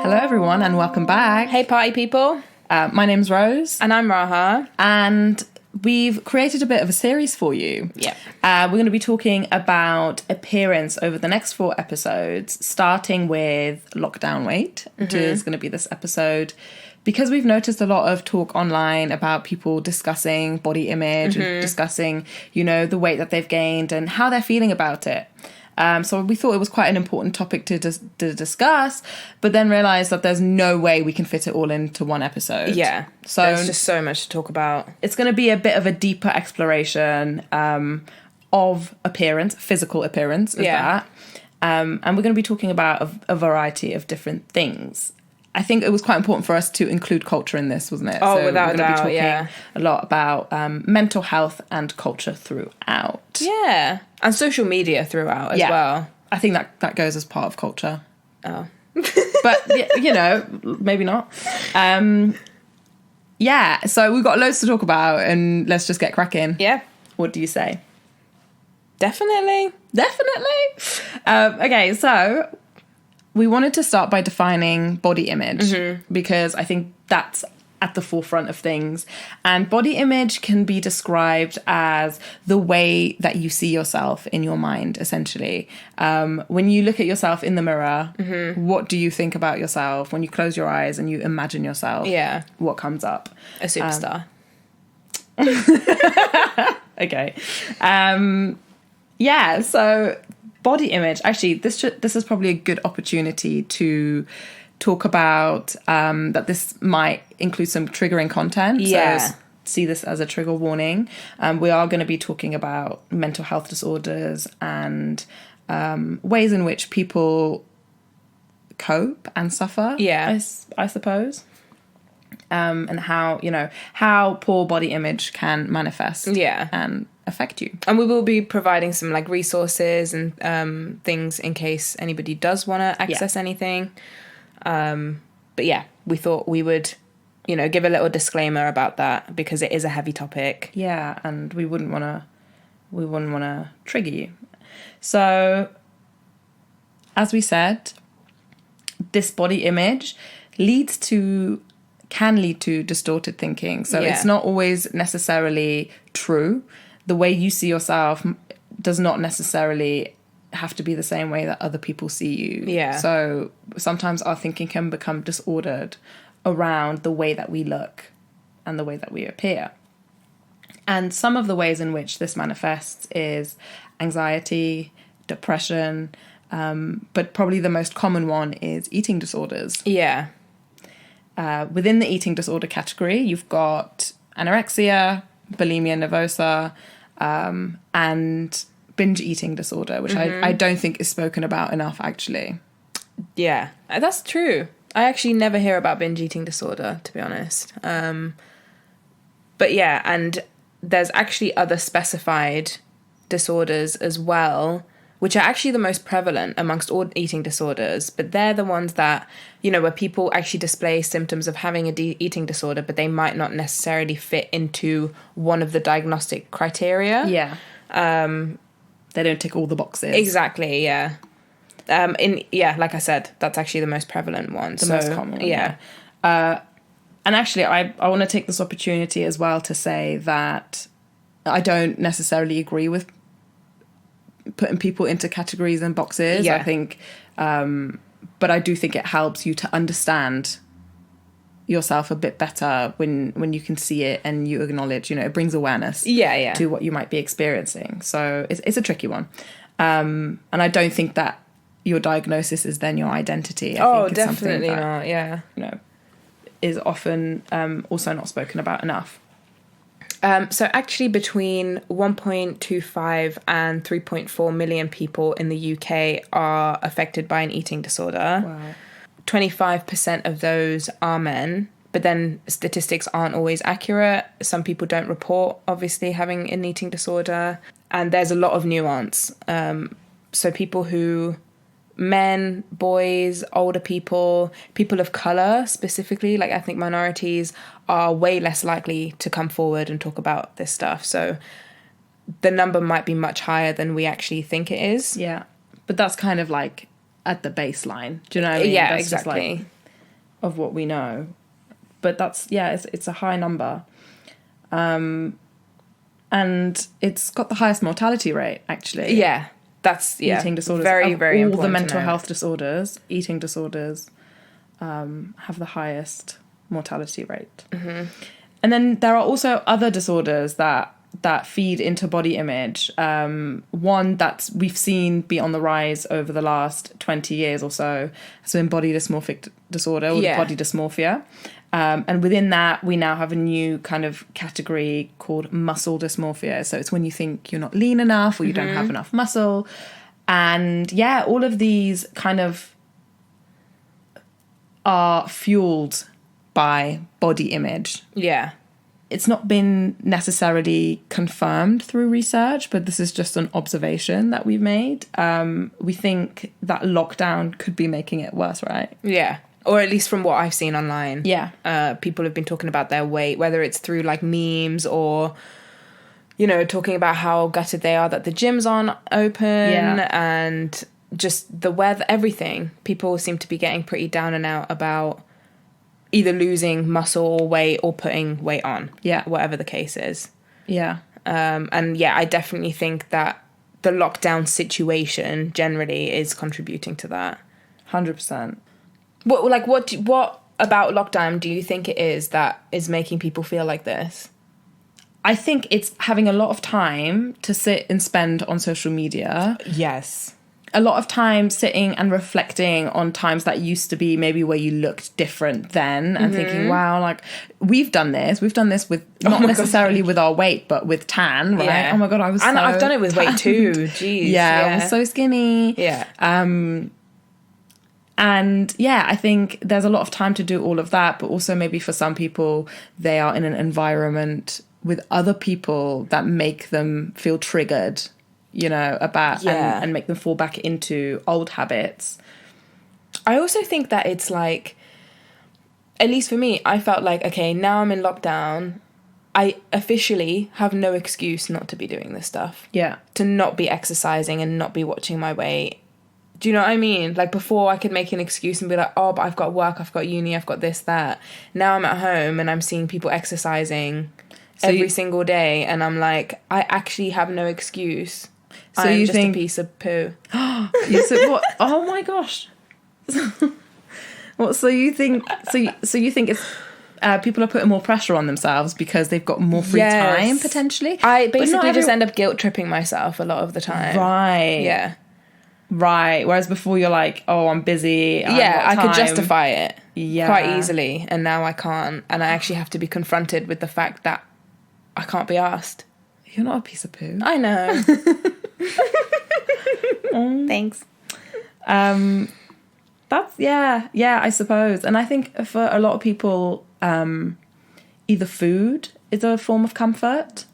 Hello everyone and welcome back. Hey party people. My name's Rose. And I'm Raha. And we've created a bit of a series for you. Yeah. We're going to be talking about appearance over the next 4 episodes, starting with lockdown weight, which is going to be this episode. Because we've noticed a lot of talk online about people discussing body image and discussing, the weight that they've gained and how they're feeling about it. So we thought it was quite an important topic to discuss, but then realised that there's no way we can fit it all into one episode. Yeah. So there's just so much to talk about. It's going to be a bit of a deeper exploration of appearance, physical appearance, that. And we're going to be talking about a variety of different things. I think it was quite important for us to include culture in this, wasn't it? Oh, so without we're going to be talking yeah. a lot about mental health and culture throughout. Yeah. And social media throughout as well. I think that goes as part of culture. Oh. But, maybe not. So we've got loads to talk about and let's just get cracking. Yeah. What do you say? Definitely. Okay, so we wanted to start by defining body image because I think that's at the forefront of things. And body image can be described as the way that you see yourself in your mind, essentially. When you look at yourself in the mirror, what do you think about yourself? When you close your eyes and you imagine yourself, what comes up? A superstar. Okay. So body image, actually, this is probably a good opportunity to talk about that this might include some triggering content. Yeah. So see this as a trigger warning. We are going to be talking about mental health disorders and ways in which people cope and suffer, I suppose. And how poor body image can manifest and affect you. And we will be providing some resources and things in case anybody does want to access anything. But we thought we would, give a little disclaimer about that because it is a heavy topic. Yeah, and we wouldn't want to trigger you. So, as we said, this body image can lead to distorted thinking. So it's not always necessarily true. The way you see yourself does not necessarily have to be the same way that other people see you. Yeah. So sometimes our thinking can become disordered around the way that we look and the way that we appear. And some of the ways in which this manifests is anxiety, depression, but probably the most common one is eating disorders. Yeah. Within the eating disorder category, you've got anorexia, bulimia nervosa, and binge eating disorder, which I don't think is spoken about enough, actually. Yeah, that's true. I actually never hear about binge eating disorder, to be honest. But and there's actually other specified disorders as well, which are actually the most prevalent amongst all eating disorders, but they're the ones that, where people actually display symptoms of having a eating disorder, but they might not necessarily fit into one of the diagnostic criteria. Yeah. They don't tick all the boxes. Exactly, yeah. Like I said, that's actually the most prevalent one. The most common one, yeah. And actually, I want to take this opportunity as well to say that I don't necessarily agree with putting people into categories and boxes. I think, but I do think it helps you to understand yourself a bit better when you can see it and you acknowledge, it brings awareness to what you might be experiencing. So it's a tricky one. And I don't think that your diagnosis is then your identity. I think it's definitely something that, not, is often also not spoken about enough. So actually between 1.25 and 3.4 million people in the UK are affected by an eating disorder. Wow. 25% of those are men, but then statistics aren't always accurate. Some people don't report, obviously, having an eating disorder. And there's a lot of nuance. So men, boys, older people of colour specifically, like ethnic minorities, are way less likely to come forward and talk about this stuff. So the number might be much higher than we actually think it is. Yeah. But that's kind of like at the baseline. Do you know what I mean? Yeah, That's exactly. of what we know. But that's, it's a high number. And it's got the highest mortality rate, actually. Yeah, that's, eating disorders. very, very all important the mental to know. health disorders, eating disorders have the highest mortality rate. Mm-hmm. And then there are also other disorders that feed into body image. One that we've seen be on the rise over the last 20 years or so has been body dysmorphic disorder, or body dysmorphia. And within that, we now have a new kind of category called muscle dysmorphia. So it's when you think you're not lean enough or you don't have enough muscle. And yeah, all of these kind of are fueled by body image. Yeah. It's not been necessarily confirmed through research, but this is just an observation that we've made. We think that lockdown could be making it worse, right? Yeah. Or at least from what I've seen online. Yeah. People have been talking about their weight, whether it's through like memes or, you know, talking about how gutted they are that the gyms aren't open and just the weather, everything. People seem to be getting pretty down and out about either losing muscle or weight or putting weight on. Yeah. Whatever the case is. Yeah. And yeah, I definitely think that the lockdown situation generally is contributing to that. 100%. What about lockdown do you think it is that is making people feel like this? I think it's having a lot of time to sit and spend on social media. Yes. A lot of time sitting and reflecting on times that used to be maybe where you looked different then, and thinking, wow, like we've done this with not necessarily with our weight, but with tan, right? Yeah. Oh my God, I've done it with weight too. Jeez. Yeah, I was so skinny. Yeah. And yeah, I think there's a lot of time to do all of that, but also maybe for some people, they are in an environment with other people that make them feel triggered, you know, and make them fall back into old habits. I also think that it's like, at least for me, I felt like, okay, now I'm in lockdown, I officially have no excuse not to be doing this stuff. Yeah. To not be exercising and not be watching my weight. Do you know what I mean? Like before I could make an excuse and be like, oh, but I've got work, I've got uni, I've got this, that. Now I'm at home and I'm seeing people exercising every single day, and I'm like, I actually have no excuse. So I'm just a piece of poo. You said what? Oh my gosh. What? So you think it's people are putting more pressure on themselves because they've got more free time potentially? I basically just end up guilt tripping myself a lot of the time. Right. Yeah. Right. Whereas before you're like, oh, I'm busy. I could justify it quite easily, and now I can't, and I actually have to be confronted with the fact that I can't be asked. You're not a piece of poo. I know. Thanks. That's I suppose. And I think for a lot of people, either food is a form of comfort,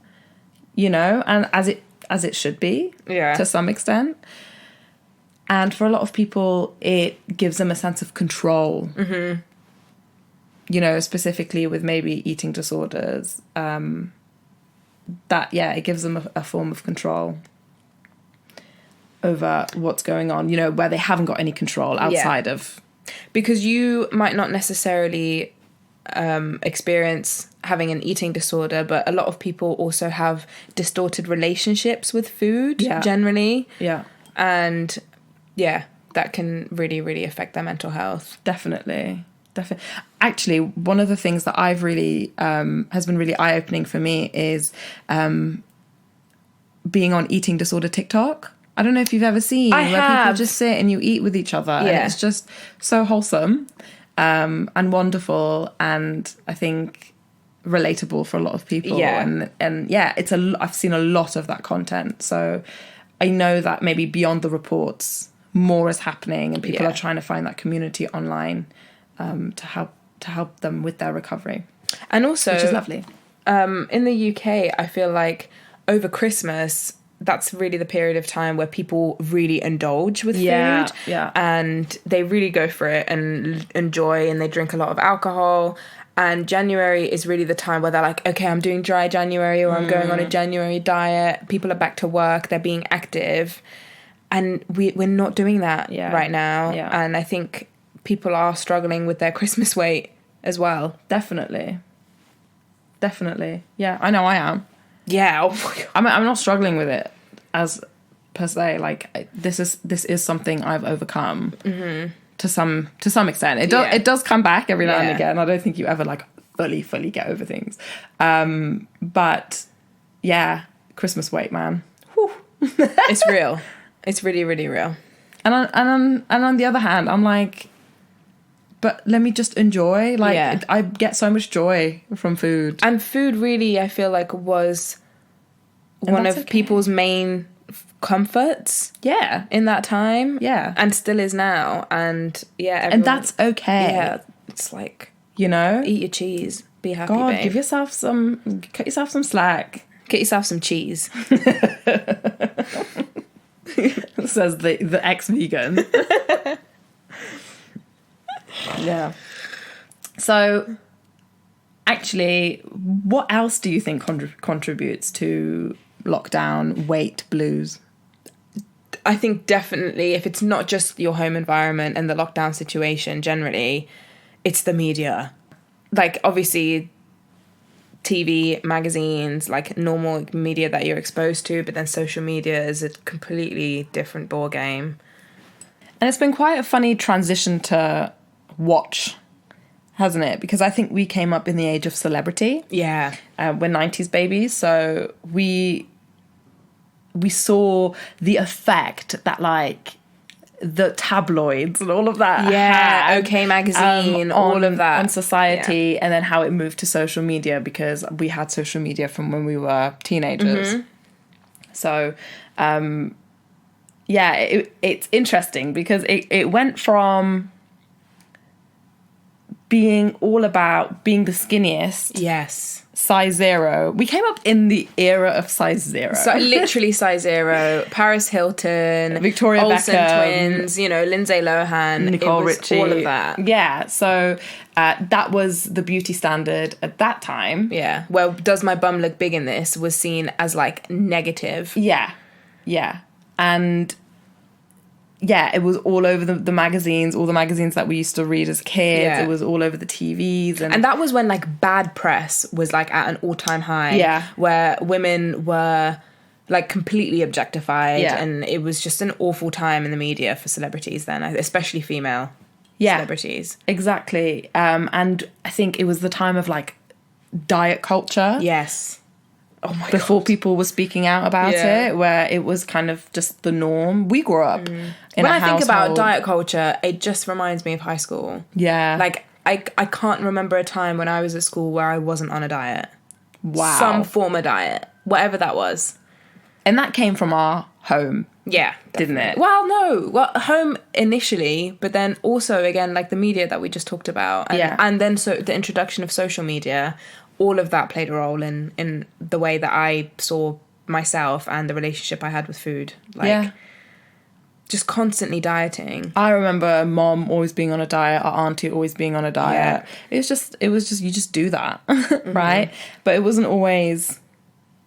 you know, and as it should be, to some extent. And for a lot of people, it gives them a sense of control. Mm-hmm. You know, specifically with maybe eating disorders, it gives them a form of control over what's going on, you know, where they haven't got any control outside of... Because you might not necessarily experience having an eating disorder, but a lot of people also have distorted relationships with food generally. Yeah. And that can really, really affect their mental health. Definitely. Actually, one of the things that I've really has been really eye-opening for me is being on eating disorder TikTok. I don't know if you've ever seen people just sit and you eat with each other, and it's just so wholesome and wonderful, and I think relatable for a lot of people. And I've seen a lot of that content, so I know that maybe beyond the reports, more is happening, and people are trying to find that community online to help them with their recovery, and also, which is lovely. In the UK, I feel like over Christmas, that's really the period of time where people really indulge with food, and they really go for it and enjoy, and they drink a lot of alcohol. And January is really the time where they're like, okay, I'm doing dry January, or I'm going on a January diet. People are back to work, they're being active, and we're not doing that right now. And I think people are struggling with their Christmas weight as well. Definitely. Yeah, I know I am. Yeah. Oh my God. I'm not struggling with it as per se. Like, this is something I've overcome to some extent. It does come back every now and again. I don't think you ever like fully get over things. But yeah, Christmas weight, man. Whew. It's real. It's really, really real. And on the other hand, I'm like, but let me just enjoy. Like, I get so much joy from food. And food really, I feel like, was one of people's main comforts. Yeah. In that time. Yeah. And still is now. And yeah. And that's okay. Yeah. It's like, you know? eat your cheese. Be happy, God, babe. cut yourself some slack. Get yourself some cheese. Says the ex-vegan. Yeah. So, actually, what else do you think contributes to lockdown weight blues? I think definitely, if it's not just your home environment and the lockdown situation generally, it's the media. Like, obviously, TV, magazines, like normal media that you're exposed to, but then social media is a completely different ball game. And it's been quite a funny transition to watch, hasn't it? Because I think we came up in the age of celebrity. Yeah. We're 90s babies, so we saw the effect that, like, the tabloids and all of that had, OK Magazine, all of that on society, and then how it moved to social media, because we had social media from when we were teenagers. So it's interesting because it went from being all about being the skinniest. Yes. Size 0. We came up in the era of size 0. So literally size 0. Paris Hilton, Victoria Olsen Beckham, twins, Lindsay Lohan, Nicole Richie, all of that. Yeah. So that was the beauty standard at that time. Yeah. Well, does my bum look big in this was seen as like negative. Yeah. Yeah. And yeah, it was all over the magazines, all the magazines that we used to read as kids. Yeah. It was all over the TVs. And that was when, like, bad press was, like, at an all-time high. Yeah. Where women were, like, completely objectified. Yeah. And it was just an awful time in the media for celebrities then, especially female celebrities. Exactly. And I think it was the time of, like, diet culture. Yes. Oh my God. Before people were speaking out about it, where it was kind of just the norm. We grew up in when a I think about household. diet culture, it just reminds me of high school. Yeah. Like, I can't remember a time when I was at school where I wasn't on a diet. Wow. Some form of diet. Whatever that was. And that came from our home. Yeah. Didn't it? Well, no. Well, home initially, but then also, again, like the media that we just talked about. And then so the introduction of social media, all of that played a role in the way that I saw myself and the relationship I had with food. Like, just constantly dieting. I remember Mom always being on a diet, our auntie always being on a diet. Yeah. It was just you just do that, right? But it wasn't always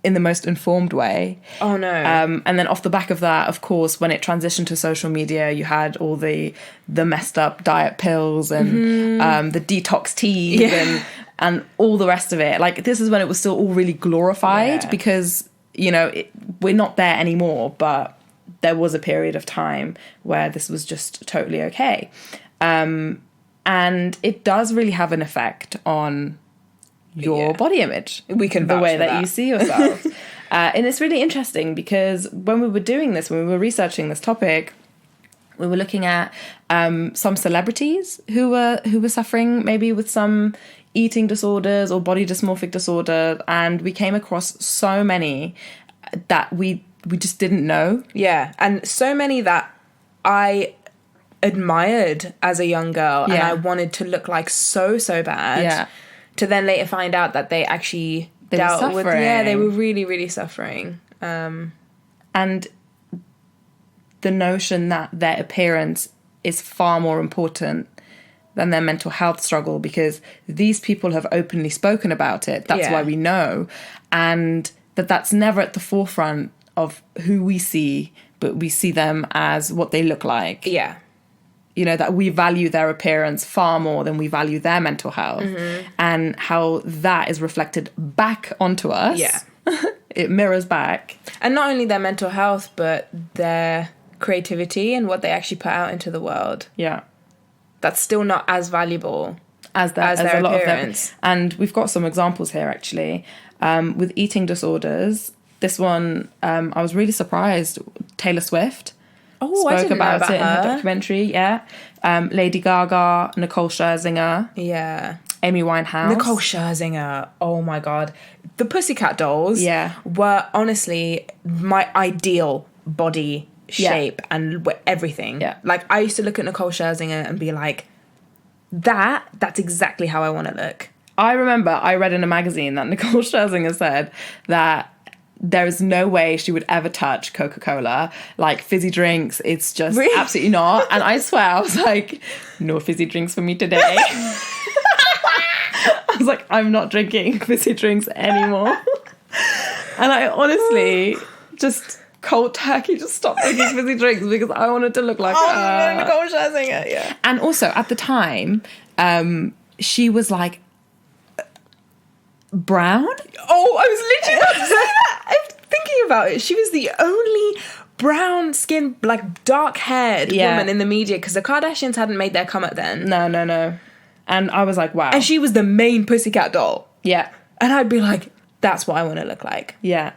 in the most informed way. Oh no. And then off the back of that, of course, when it transitioned to social media, you had all the messed up diet pills and the detox teas and all the rest of it. Like, this is when it was still all really glorified because, we're not there anymore, but there was a period of time where this was just totally okay. And it does really have an effect on your body image. We can the vouch way for that you see yourself. And it's really interesting because when we were doing this, when we were researching this topic, we were looking at some celebrities who were suffering maybe with some eating disorders or body dysmorphic disorder, and we came across so many that we just didn't know. Yeah, and so many that I admired as a young girl and I wanted to look like so bad. Yeah. To then later find out that they actually dealt with... Yeah, they were really, really suffering. And the notion that their appearance is far more important than their mental health struggle, because these people have openly spoken about it. That's why we know. And that's never at the forefront of who we see, but we see them as what they look like. Yeah. that we value their appearance far more than we value their mental health, and how that is reflected back onto us. Yeah. It mirrors back. And not only their mental health, but their creativity and what they actually put out into the world. Yeah. That's still not as valuable as their a lot appearance. of them. And we've got some examples here, actually. With eating disorders, this one, I was really surprised. Taylor Swift spoke about it in her documentary. Yeah. Lady Gaga, Nicole Scherzinger. Yeah. Amy Winehouse. Nicole Scherzinger. Oh my God. The Pussycat Dolls were honestly my ideal body shape and everything. Yeah. Like, I used to look at Nicole Scherzinger and be like, that's exactly how I want to look. I remember I read in a magazine that Nicole Scherzinger said that there is no way she would ever touch Coca-Cola. Like, fizzy drinks, it's just absolutely not. And I swear, I was like, no fizzy drinks for me today. I was like, I'm not drinking fizzy drinks anymore. And I honestly just cold turkey just stopped drinking fizzy drinks because I wanted to look like Nicole Scherzinger, yeah. And also, at the time, she was like brown. Oh, I was literally about to say that. I'm thinking about it. She was the only brown skinned, like dark haired woman in the media, because the Kardashians hadn't made their come up then. No. And I was like, wow. And she was the main Pussycat doll. Yeah. And I'd be like, that's what I want to look like. Yeah.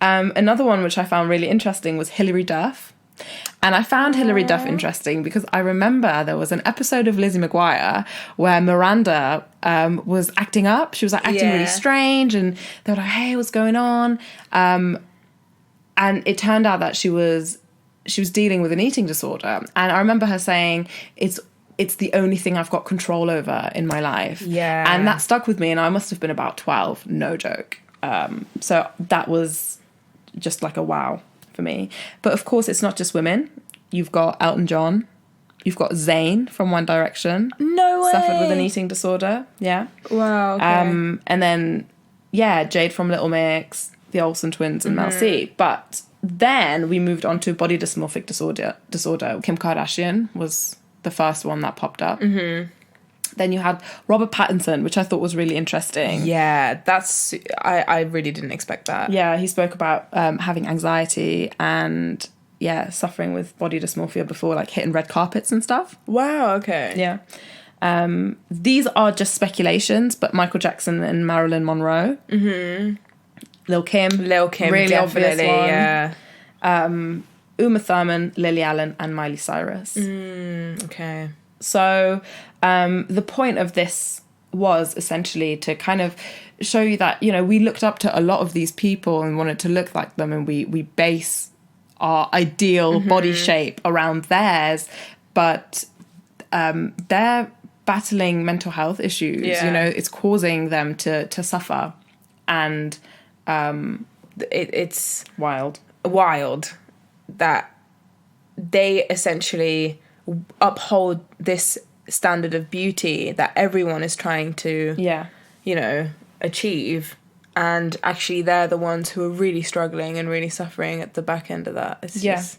Another one which I found really interesting was Hilary Duff. And I found Hilary Duff interesting because I remember there was an episode of Lizzie McGuire where Miranda was acting up. She was like acting really strange, and they were like, hey, what's going on? And it turned out that she was dealing with an eating disorder. And I remember her saying, it's the only thing I've got control over in my life. Yeah. And that stuck with me, and I must have been about 12, no joke. So that was just like a wow for me. But of course, it's not just women. You've got Elton John. You've got Zayn from One Direction. No way. Suffered with an eating disorder. Yeah. Wow. Okay. And then, Jade from Little Mix, the Olsen twins, and Mel C. But then we moved on to body dysmorphic disorder. Kim Kardashian was the first one that popped up. Then you had Robert Pattinson, which I thought was really interesting. Yeah, I really didn't expect that. Yeah, he spoke about having anxiety and, suffering with body dysmorphia before, like, hitting red carpets and stuff. Wow, okay. Yeah. These are just speculations, but Michael Jackson and Marilyn Monroe. Lil' Kim, really obvious one. Yeah. Uma Thurman, Lily Allen, and Miley Cyrus. Okay. So the point of this was essentially to kind of show you that, we looked up to a lot of these people and wanted to look like them, and we base our ideal body shape around theirs, but they're battling mental health issues. It's causing them to suffer, and it's wild that they essentially uphold this standard of beauty that everyone is trying to achieve, and actually they're the ones who are really struggling and really suffering at the back end of that. It's just...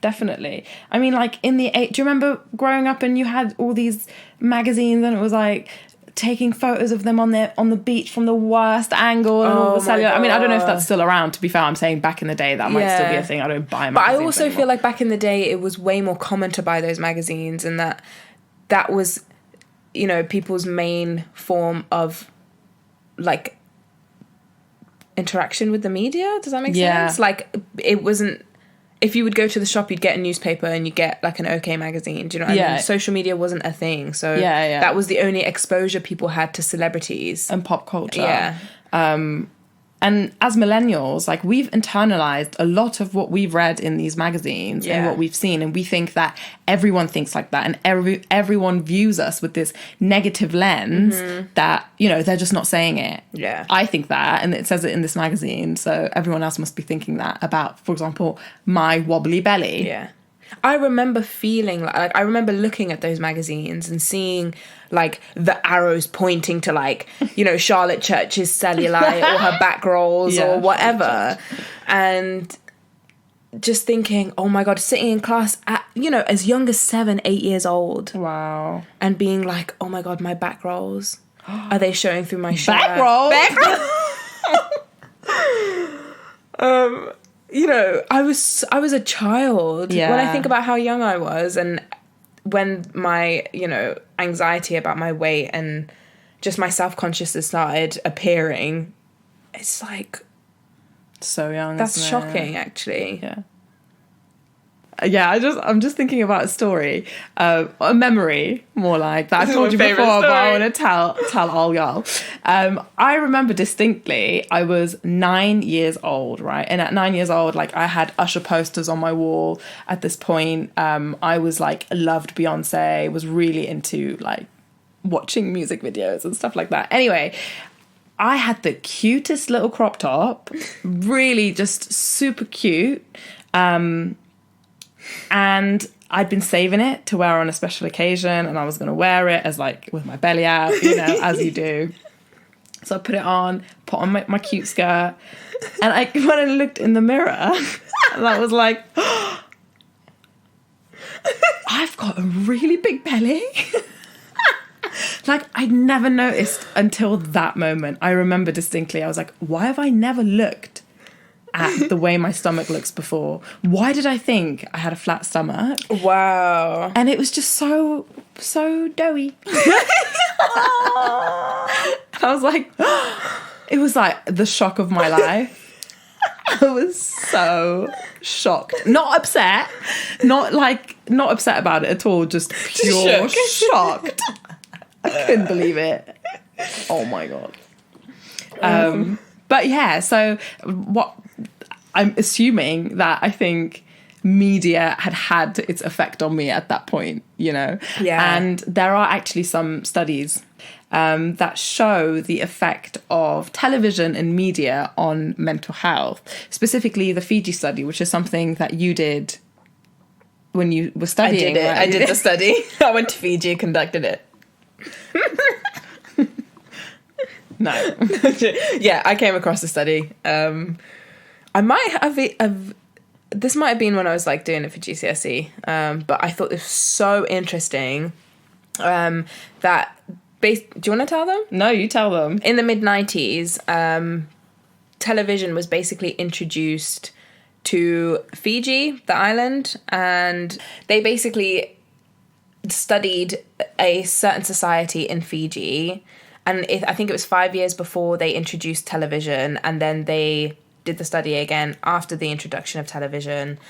Definitely. I mean, like, do you remember growing up and you had all these magazines and it was like taking photos of them on the beach from the worst angle and all the cellular. I mean, I don't know if that's still around, to be fair. I'm saying back in the day that might still be a thing. I don't buy magazines. But I also anymore. feel like back in the day it was way more common to buy those magazines, and that was, people's main form of, like, interaction with the media. Does that make sense? Like, it wasn't... If you would go to the shop, you'd get a newspaper and you'd get, like, an OK magazine. Do you know what I mean? Social media wasn't a thing. So that was the only exposure people had to celebrities. And pop culture. Yeah. And as millennials, like, we've internalized a lot of what we've read in these magazines and what we've seen. And we think that everyone thinks like that. And everyone views us with this negative lens that, they're just not saying it. Yeah. I think that, and it says it in this magazine. So everyone else must be thinking that about, for example, my wobbly belly. Yeah. I remember feeling like I remember looking at those magazines and seeing, like, the arrows pointing to, like, Charlotte Church's cellulite or her back rolls or whatever. And just thinking, oh my God, sitting in class at, as young as 7, 8 years old. Wow. And being like, oh my God, my back rolls. Are they showing through my shirt? Back rolls? Back rolls. I was a child. Yeah. When I think about how young I was, and when my, anxiety about my weight and just my self-consciousness started appearing, it's like, so young. that's shocking, actually. Yeah, I'm just thinking about a story, a memory, more like that. I've told you before, but I want to tell all y'all. I remember distinctly, I was 9 years old, right? And at 9 years old, like, I had Usher posters on my wall. At this point, I was like, loved Beyonce, was really into like watching music videos and stuff like that. Anyway, I had the cutest little crop top, really just super cute. And I'd been saving it to wear on a special occasion, and I was going to wear it as like with my belly out, as you do. So I put it on, put on my cute skirt, and I went and looked in the mirror, and I was like, oh, I've got a really big belly. Like, I'd never noticed until that moment. I remember distinctly, I was like, why have I never looked at the way my stomach looks before? Why did I think I had a flat stomach? Wow. And it was just so doughy. I was like, it was like the shock of my life. I was so shocked. Not upset. Not upset about it at all. Just pure shocked. I couldn't believe it. Oh my God. But yeah, so what I'm assuming that I think media had its effect on me at that point, Yeah. And there are actually some studies that show the effect of television and media on mental health, specifically the Fiji study, which is something that you did when you were studying. I did the study. I went to Fiji, conducted it. No. Yeah, I came across the study. I might have this might have been when I was like doing it for GCSE, but I thought this was so interesting that do you want to tell them? No, you tell them. In the mid-90s, television was basically introduced to Fiji, the island, and they basically studied a certain society in Fiji, and I think it was 5 years before they introduced television, and then they did the study again after the introduction of television.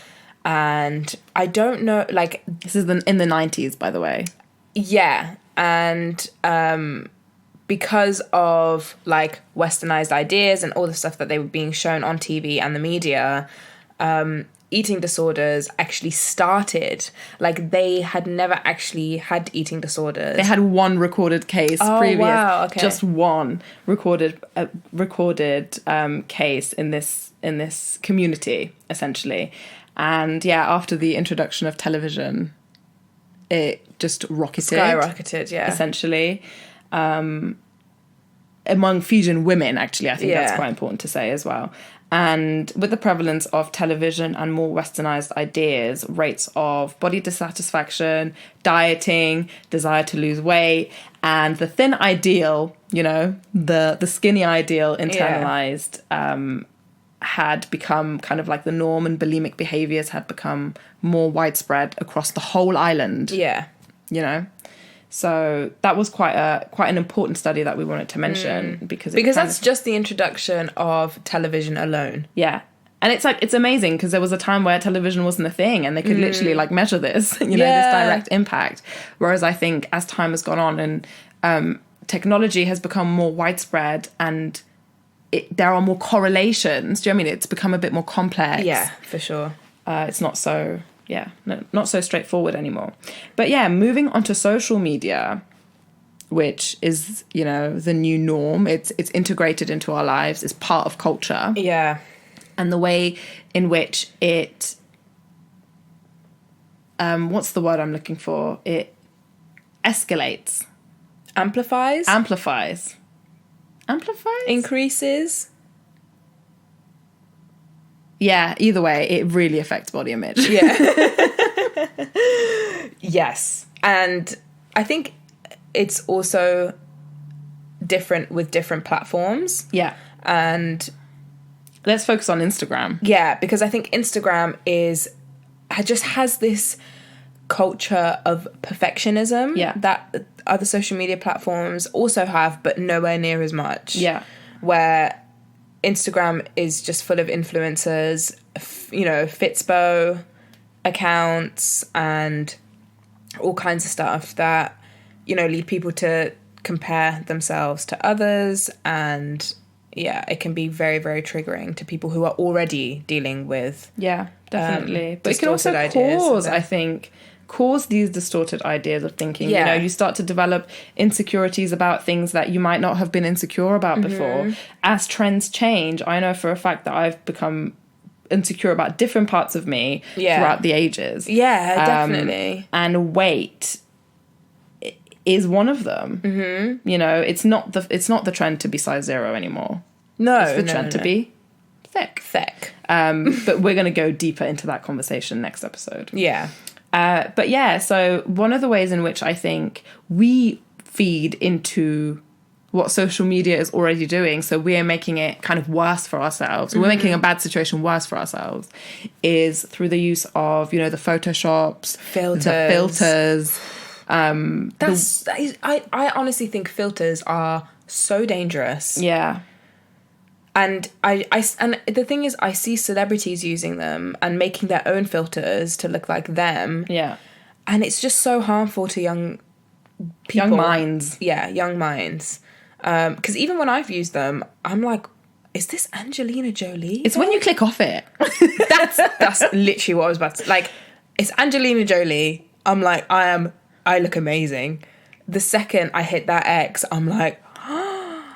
And I don't know, like, this is in the 90s, by the way. Yeah, and because of like westernized ideas and all the stuff that they were being shown on TV and the media, eating disorders actually started. Like, they had never actually had eating disorders. They had one recorded case previous. Wow, okay. Just one recorded case in this community, essentially. And yeah, after the introduction of television, it just skyrocketed, yeah. Essentially. Among Fijian women, actually, I think that's quite important to say as well. And with the prevalence of television and more westernized ideas, rates of body dissatisfaction, dieting, desire to lose weight, and the thin ideal, the skinny ideal internalized, had become kind of like the norm, and bulimic behaviors had become more widespread across the whole island. Yeah. So that was quite an important study that we wanted to mention because that's just the introduction of television alone. Yeah. And it's amazing because there was a time where television wasn't a thing and they could literally like measure this, this direct impact. Whereas I think as time has gone on and technology has become more widespread and there are more correlations. Do you know what I mean? It's become a bit more complex. Yeah, for sure. It's not so... not so straightforward anymore. But yeah, moving on to social media, which is, the new norm. It's integrated into our lives. It's part of culture. Yeah. And the way in which it, what's the word I'm looking for? It escalates. Amplifies? Increases? Yeah, either way, it really affects body image. Yeah. Yes. And I think it's also different with different platforms. Yeah. And let's focus on Instagram. Yeah, because I think Instagram just has this culture of perfectionism that other social media platforms also have, but nowhere near as much. Yeah. Where Instagram is just full of influencers, Fitspo accounts and all kinds of stuff that, lead people to compare themselves to others. And yeah, it can be very, very triggering to people who are already dealing with definitely. But it can also cause these distorted ideas of thinking. Yeah. You start to develop insecurities about things that you might not have been insecure about before. As trends change, I know for a fact that I've become insecure about different parts of me throughout the ages. Yeah, definitely. And weight is one of them. It's not the trend to be size 0 anymore. No, it's the trend to be thick. But we're going to go deeper into that conversation next episode. Yeah. But yeah, so one of the ways in which I think we feed into what social media is already doing, so we're making it kind of worse for ourselves, we're making a bad situation worse for ourselves, is through the use of, the Photoshops, the filters. I honestly think filters are so dangerous. Yeah. And and the thing is, I see celebrities using them and making their own filters to look like them. Yeah. And it's just so harmful to young people. Young minds. Yeah, young minds. Because even when I've used them, I'm like, is this Angelina Jolie? It's when you click off it. That's literally what I was about to... Like, it's Angelina Jolie. I'm like, I look amazing. The second I hit that X, I'm like...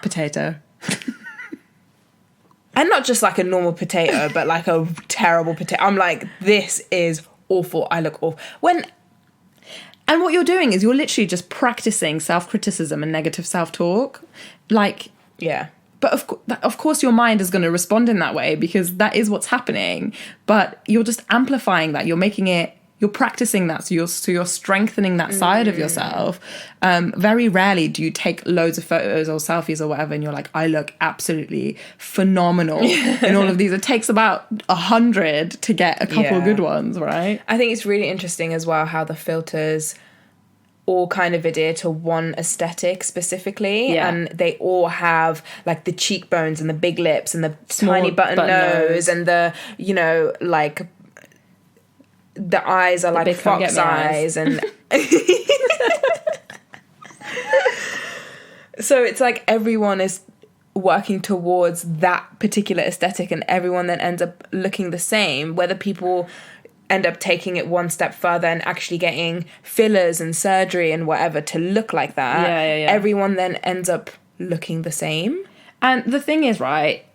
Potato. And not just like a normal potato, but like a terrible potato. I'm like, this is awful. I look awful. And what you're doing is you're literally just practicing self-criticism and negative self-talk. Like... Yeah. But of course your mind is going to respond in that way because that is what's happening. But you're just amplifying that. You're making it... You're practicing that, so you're strengthening that side of yourself. Very rarely do you take loads of photos or selfies or whatever and you're like, I look absolutely phenomenal in all of these. It takes about 100 to get a couple of good ones, right? I think it's really interesting as well how the filters all kind of adhere to one aesthetic specifically, and they all have like the cheekbones and the big lips and the tiny button nose and the, like... The eyes are like fox eyes and so it's like everyone is working towards that particular aesthetic and everyone then ends up looking the same, whether people end up taking it one step further and actually getting fillers and surgery and whatever to look like that. Everyone then ends up looking the same. And the thing is, right,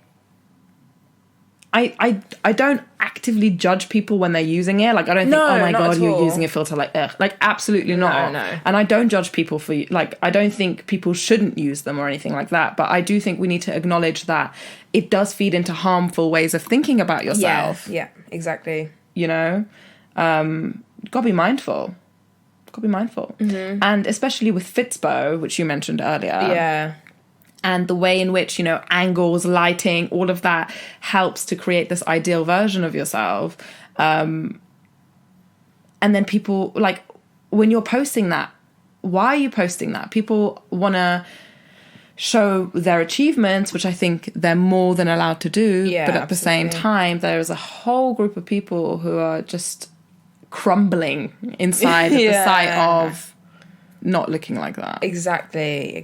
I don't actively judge people when they're using it. Like, I don't think, oh my God, you're using a filter. Like, ugh. Like, absolutely not. No. And I don't judge people for, like, I don't think people shouldn't use them or anything like that. But I do think we need to acknowledge that it does feed into harmful ways of thinking about yourself. Yeah, exactly. Gotta be mindful. And especially with Fitspo, which you mentioned earlier. Yeah. And the way in which, angles, lighting, all of that helps to create this ideal version of yourself. And then people, like, when you're posting that, why are you posting that? People want to show their achievements, which I think they're more than allowed to do. Yeah, but at the same time, there is a whole group of people who are just crumbling inside at the sight of not looking like that. Exactly.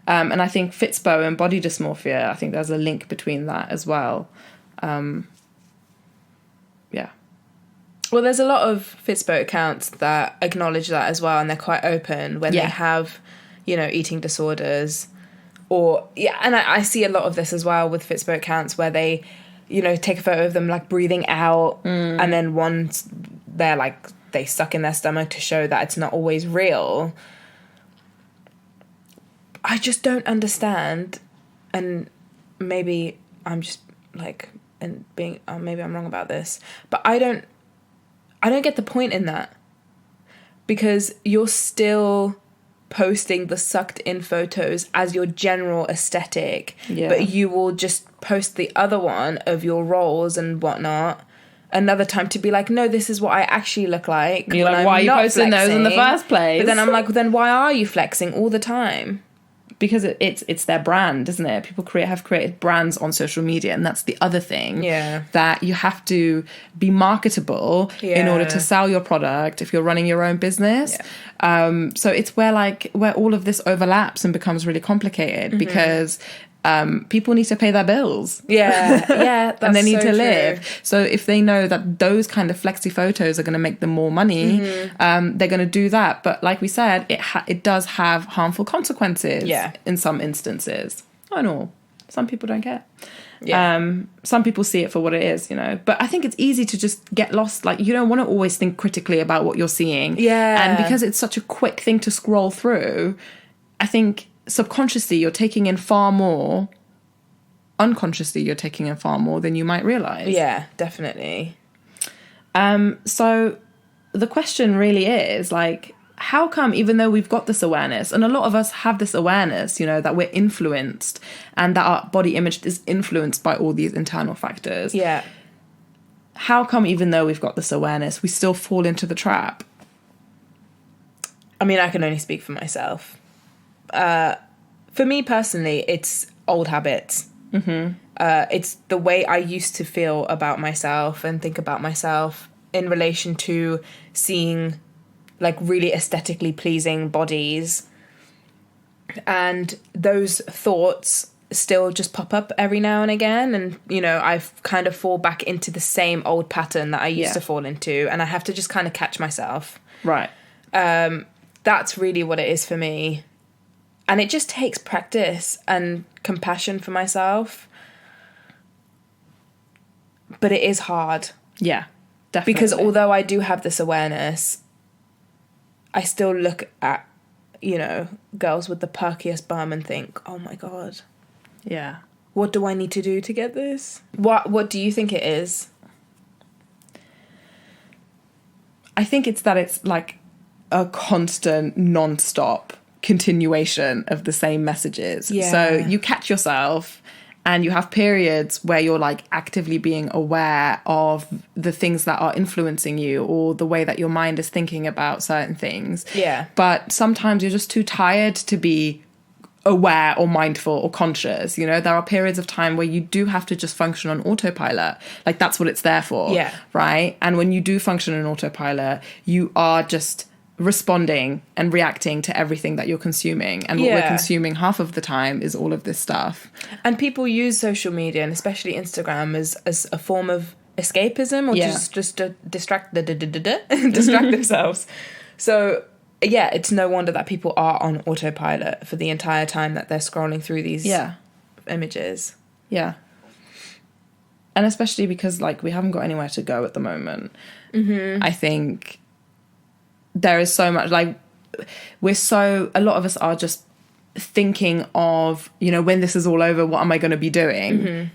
And I think Fitspo and body dysmorphia, I think there's a link between that as well. Yeah. Well, there's a lot of Fitspo accounts that acknowledge that as well, and they're quite open when they have, eating disorders. And I see a lot of this as well with Fitspo accounts where they, take a photo of them, like, breathing out, and then once they're, like, they suck in their stomach to show that it's not always real. I just don't understand, and maybe I'm just like and being, maybe I'm wrong about this, but I don't get the point in that, because you're still posting the sucked in photos as your general aesthetic, but you will just post the other one of your roles and whatnot another time to be like, no, this is what I actually look like. You're like, why are you posting those in the first place? But then I'm like, then why are you flexing all the time? Because it's their brand, isn't it? People have created brands on social media, and that's the other thing. That you have to be marketable in order to sell your product if you're running your own business. So it's where all of this overlaps and becomes really complicated, because people need to pay their bills. That's and they need so to live. true. So if they know that those kind of flexi photos are going to make them more money, they're going to do that. But like we said, it does have harmful consequences in some instances. I know. Some people don't care. Some people see it for what it is, you know. But I think it's easy to just get lost. Like, you don't want to always think critically about what you're seeing. And because it's such a quick thing to scroll through, I think subconsciously you're taking in far more, unconsciously you're taking in far more than you might realize. Yeah, definitely. So the question really is, like, how come, even though we've got this awareness, and a lot of us have this awareness, you know, that we're influenced and that our body image is influenced by all these internal factors, how come, even though we've got this awareness, we still fall into the trap? I mean, I can only speak for myself. For me personally, it's old habits. It's the way I used to feel about myself and think about myself in relation to seeing like really aesthetically pleasing bodies, and those thoughts still just pop up every now and again, and you know, I've kind of fall back into the same old pattern that I used to fall into, and I have to just kind of catch myself. That's really what it is for me. And it just takes practice and compassion for myself. But it is hard. Yeah, definitely. Because although I do have this awareness, I still look at, you know, girls with the perkiest bum and think, oh my God. Yeah. What do I need to do to get this? What do you think it is? I think it's that it's like a constant, non-stop continuation of the same messages. So you catch yourself and you have periods where you're like actively being aware of the things that are influencing you or the way that your mind is thinking about certain things. But sometimes you're just too tired to be aware or mindful or conscious. You know, there are periods of time where you do have to just function on autopilot. Like, that's what it's there for. Right? And when you do function on autopilot, you are just responding and reacting to everything that you're consuming, and what we're consuming half of the time is all of this stuff. And people use social media, and especially Instagram, as a form of escapism, or just to distract distract themselves. So it's no wonder that people are on autopilot for the entire time that they're scrolling through these images. And especially because like we haven't got anywhere to go at the moment. I think there is so much, like, a lot of us are just thinking of, you know, when this is all over, what am I going to be doing?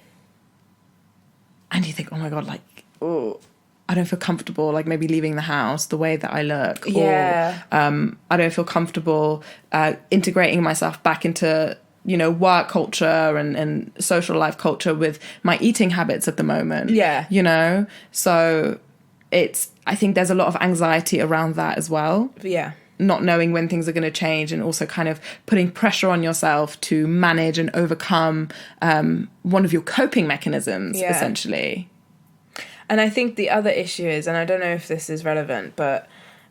And you think, oh my God, like, I don't feel comfortable, like, maybe leaving the house the way that I look. Or I don't feel comfortable integrating myself back into, you know, work culture and social life culture with my eating habits at the moment. You know? So I think there's a lot of anxiety around that as well. Not knowing when things are going to change, and also kind of putting pressure on yourself to manage and overcome one of your coping mechanisms, essentially. And I think the other issue is, and I don't know if this is relevant, but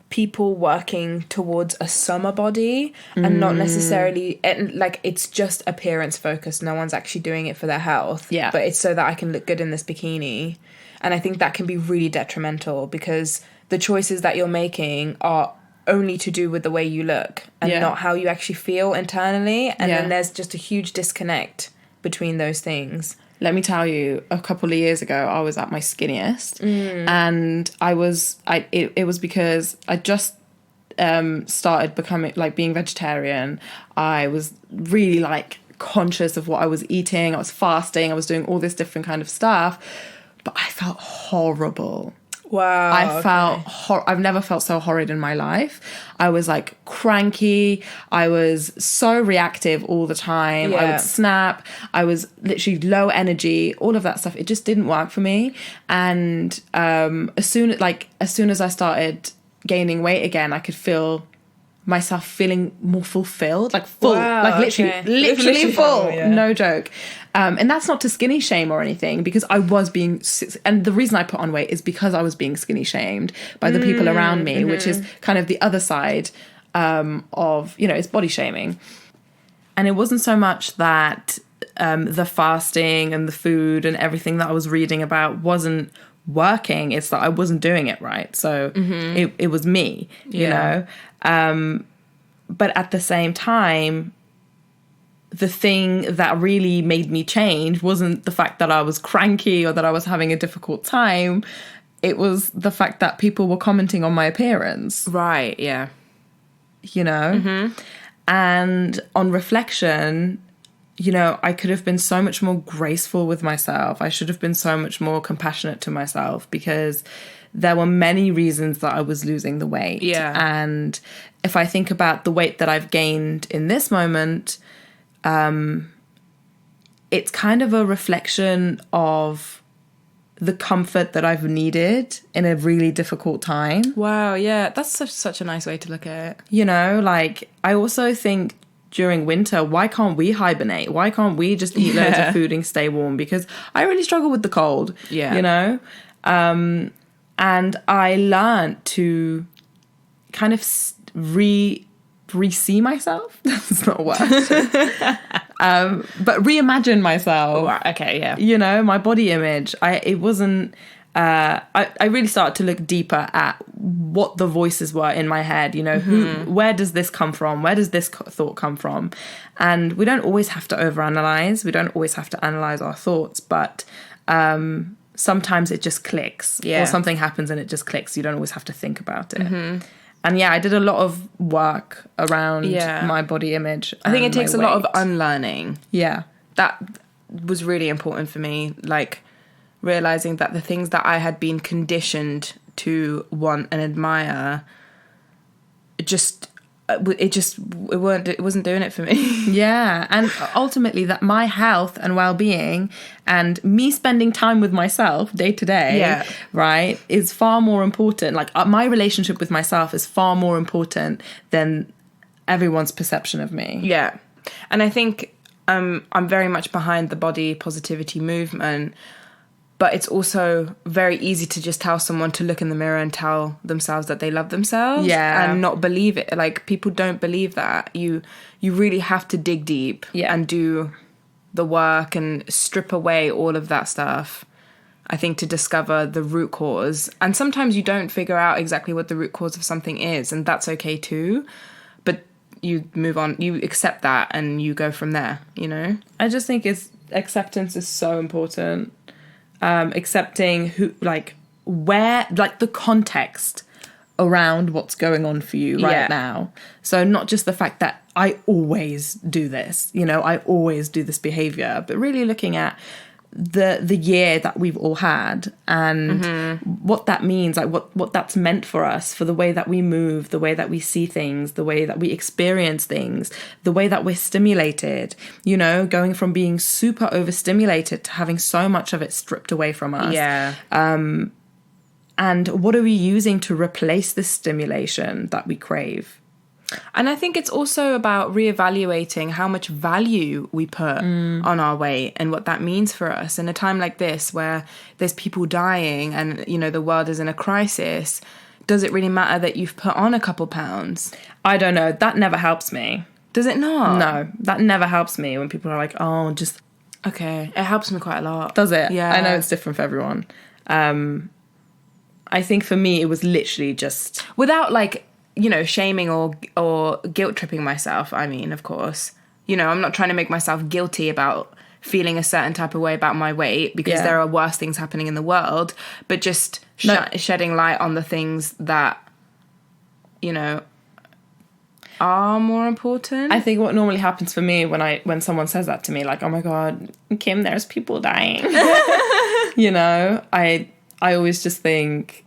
people working towards a summer body and not necessarily, like, it's just appearance focused. No one's actually doing it for their health. But it's so that I can look good in this bikini. And I think that can be really detrimental, because the choices that you're making are only to do with the way you look and not how you actually feel internally. And then there's just a huge disconnect between those things. Let me tell you, a couple of years ago, I was at my skinniest, and it was because I just started becoming, like, being vegetarian. I was really, like, conscious of what I was eating. I was fasting. I was doing all this different kind of stuff. but I felt horrible. Wow. I felt I've never felt so horrid in my life. I was like cranky. I was so reactive all the time. I would snap. I was literally low energy, all of that stuff. It just didn't work for me. And as soon as I started gaining weight again, I could feel myself feeling more fulfilled, like full, like literally full, no joke. And that's not to skinny shame or anything, because I was being, and the reason I put on weight is because I was being skinny shamed by the people around me, which is kind of the other side of, it's body shaming. And it wasn't so much that the fasting and the food and everything that I was reading about wasn't working, it's that I wasn't doing it right. So it was me, you know. But at the same time, the thing that really made me change wasn't the fact that I was cranky or that I was having a difficult time. It was the fact that people were commenting on my appearance. Right, yeah. And on reflection, I could have been so much more graceful with myself. I should have been so much more compassionate to myself, because there were many reasons that I was losing the weight. Yeah. And if I think about the weight that I've gained in this moment, it's kind of a reflection of the comfort that I've needed in a really difficult time. Wow, yeah. That's such a nice way to look at it. I also think during winter, why can't we hibernate? Why can't we just eat loads of food and stay warm? Because I really struggle with the cold, and I learned to kind of re-see myself. That's not a word. But reimagine myself. Oh, okay, yeah. My body image. It wasn't... I really started to look deeper at what the voices were in my head, where does this come from? Where does this thought come from? And we don't always have to overanalyze. We don't always have to analyze our thoughts, but sometimes it just clicks. Yeah. Or something happens and it just clicks. You don't always have to think about it. And I did a lot of work around my body image. I think it takes a lot of unlearning. Yeah. That was really important for me. Like, realizing that the things that I had been conditioned to want and admire, it wasn't doing it for me. Yeah, and ultimately that my health and well-being and me spending time with myself day to day, right, is far more important. Like my relationship with myself is far more important than everyone's perception of me. Yeah, and I think I'm very much behind the body positivity movement. But it's also very easy to just tell someone to look in the mirror and tell themselves that they love themselves. Yeah. And not believe it. Like, people don't believe that. You really have to dig deep and do the work and strip away all of that stuff, I think, to discover the root cause. And sometimes you don't figure out exactly what the root cause of something is, and that's okay too. But you move on, you accept that, and you go from there, I just think acceptance is so important. Accepting the context around what's going on for you right now. So not just the fact that I always do this, I always do this behavior, but really looking at the year that we've all had and what that means, like what that's meant for us, for the way that we move, the way that we see things, the way that we experience things, the way that we're stimulated, going from being super overstimulated to having so much of it stripped away from us. Yeah. And what are we using to replace this stimulation that we crave? And I think it's also about reevaluating how much value we put on our weight and what that means for us. In a time like this where there's people dying and, the world is in a crisis, does it really matter that you've put on a couple pounds? I don't know. That never helps me. Does it not? No, that never helps me when people are like, oh, just... Okay, it helps me quite a lot. Does it? Yeah. I know it's different for everyone. I think for me, it was literally just... Without, shaming or guilt tripping myself, I mean, of course. I'm not trying to make myself guilty about feeling a certain type of way about my weight, because there are worse things happening in the world, but just shedding light on the things that, are more important. I think what normally happens for me when someone says that to me, like, oh my God, Kim, there's people dying. You know, I always just think,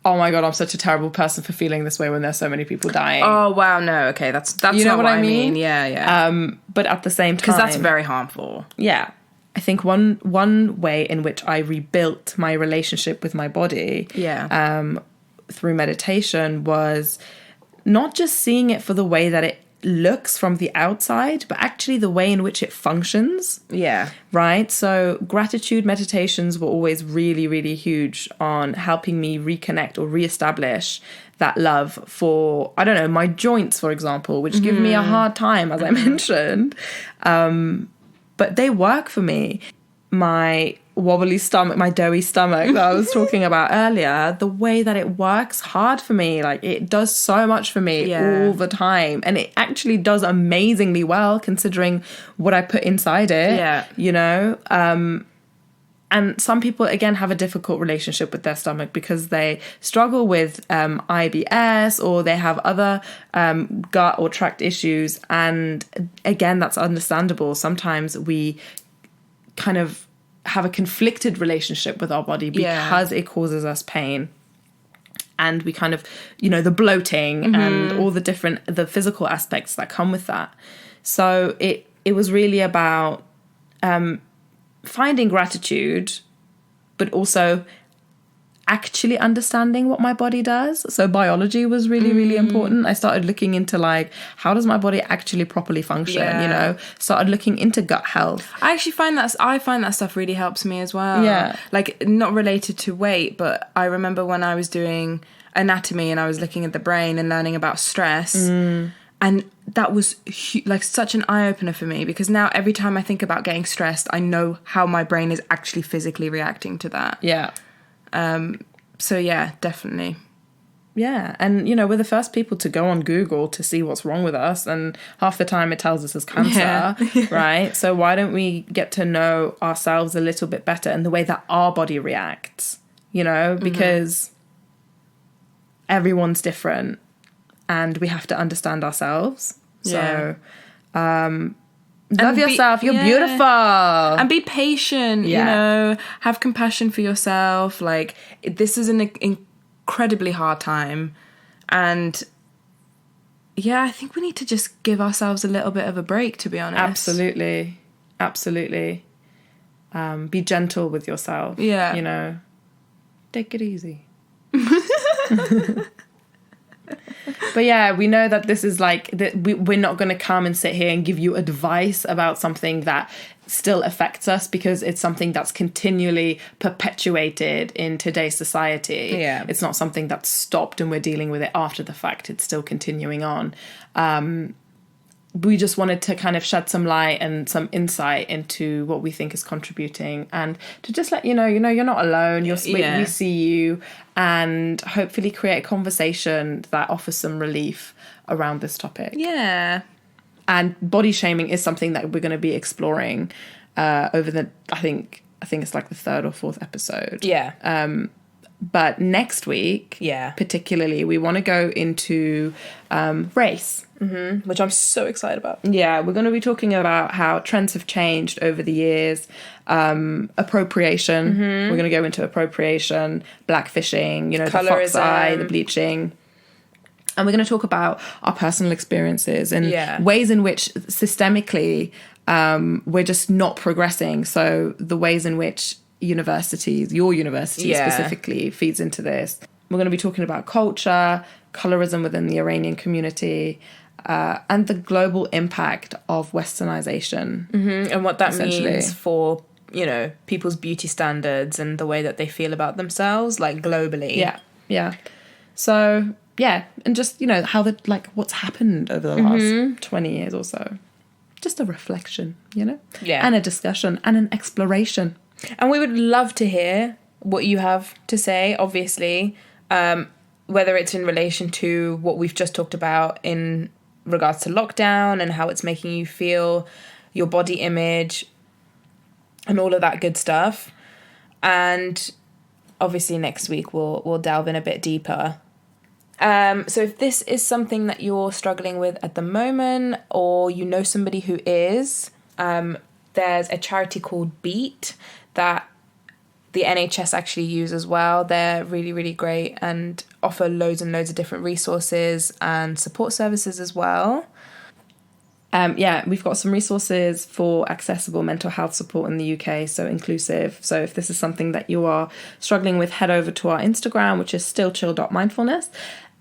oh my God, I'm such a terrible person for feeling this way when there's so many people dying. Oh, wow, no, okay, that's you know not what I mean? Yeah. But at the same time... Because that's very harmful. Yeah. I think one way in which I rebuilt my relationship with my body through meditation was not just seeing it for the way that it looks from the outside, but actually the way in which it functions. Yeah. Right? So gratitude meditations were always really, really huge on helping me reconnect or reestablish that love for, I don't know, my joints, for example, which give me a hard time, as I mentioned. But they work for me. My wobbly stomach, my doughy stomach that I was talking about earlier, the way that it works hard for me, like it does so much for me all the time. And it actually does amazingly well considering what I put inside it, you know? And some people, again, have a difficult relationship with their stomach because they struggle with IBS or they have other gut or tract issues. And again, that's understandable. Sometimes we kind of have a conflicted relationship with our body because it causes us pain. And we kind of, you know, the bloating and all the physical aspects that come with that. So it was really about finding gratitude, but also actually understanding what my body does. So biology was really, really important. I started looking into like, how does my body actually properly function? You know, started looking into gut health. I find that stuff really helps me as well. Yeah. Like not related to weight, but I remember when I was doing anatomy and I was looking at the brain and learning about stress. And that was like such an eye-opener for me because now every time I think about getting stressed, I know how my brain is actually physically reacting to that. Yeah. So yeah, definitely. Yeah. And, you know, we're the first people to go on Google to see what's wrong with us. And half the time it tells us it's cancer, right? So why don't we get to know ourselves a little bit better and the way that our body reacts, you know, because everyone's different. And we have to understand ourselves. So, love yourself. You're beautiful. And be patient, you know. Have compassion for yourself. Like, this is an incredibly hard time. And, yeah, I think we need to just give ourselves a little bit of a break, to be honest. Absolutely. Absolutely. Be gentle with yourself. Yeah. You know. Take it easy. But yeah, we know that this is like, we're not going to come and sit here and give you advice about something that still affects us because it's something that's continually perpetuated in today's society. Yeah. It's not something that's stopped and we're dealing with it after the fact. It's still continuing on. We just wanted to kind of shed some light and some insight into what we think is contributing and to just let you know, you're not alone. We see you, and hopefully create a conversation that offers some relief around this topic. Yeah. And body shaming is something that we're going to be exploring over the, I think it's like the 3rd or 4th episode. Yeah. But next week, particularly, we want to go into race. Which I'm so excited about. Yeah, we're going to be talking about how trends have changed over the years. Appropriation. We're going to go into appropriation, blackfishing, the fox eye, the bleaching. And we're going to talk about our personal experiences and ways in which systemically we're just not progressing. So the ways in which your university specifically feeds into this. We're going to be talking about culture, colorism within the Iranian community, and the global impact of westernization. And what that means for, people's beauty standards and the way that they feel about themselves, like globally. Yeah. So, yeah. And just, how what's happened over the last 20 years or so. Just a reflection, Yeah. And a discussion and an exploration. And we would love to hear what you have to say, obviously, whether it's in relation to what we've just talked about in regards to lockdown and how it's making you feel, your body image, and all of that good stuff. And obviously next week we'll delve in a bit deeper. So if this is something that you're struggling with at the moment, or you know somebody who is, there's a charity called Beat that the NHS actually use as well. They're really, really great and offer loads and loads of different resources and support services as well. We've got some resources for accessible mental health support in the UK, so inclusive. So if this is something that you are struggling with, head over to our Instagram, which is stillchill.mindfulness.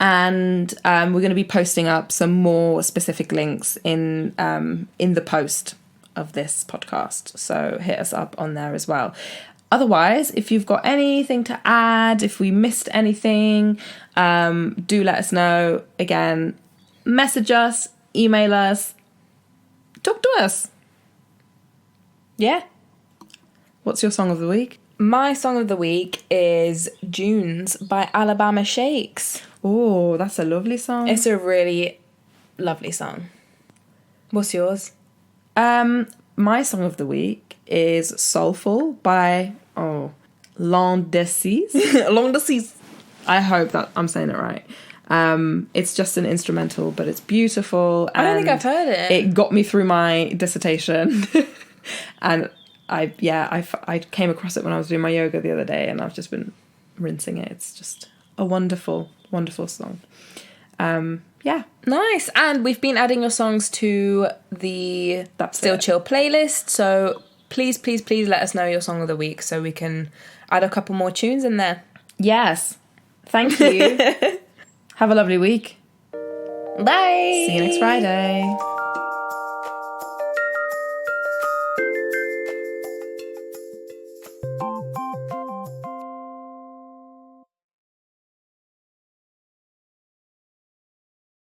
And we're going to be posting up some more specific links in the post of this podcast. So hit us up on there as well. Otherwise, if you've got anything to add, if we missed anything, do let us know. Again, message us, email us, talk to us. Yeah. What's your song of the week? My song of the week is Dunes by Alabama Shakes. Oh, that's a lovely song. It's a really lovely song. What's yours? My song of the week is Soulful by Landesis. Landesis. I hope that I'm saying it right. It's just an instrumental, but it's beautiful. I don't think I've heard it. It got me through my dissertation. And I came across it when I was doing my yoga the other day, and I've just been rinsing it. It's just a wonderful, wonderful song. Nice. And we've been adding your songs to the Still Chill playlist. So please, please, please let us know your song of the week so we can add a couple more tunes in there. Yes. Thank you. Have a lovely week. Bye. See you next Friday.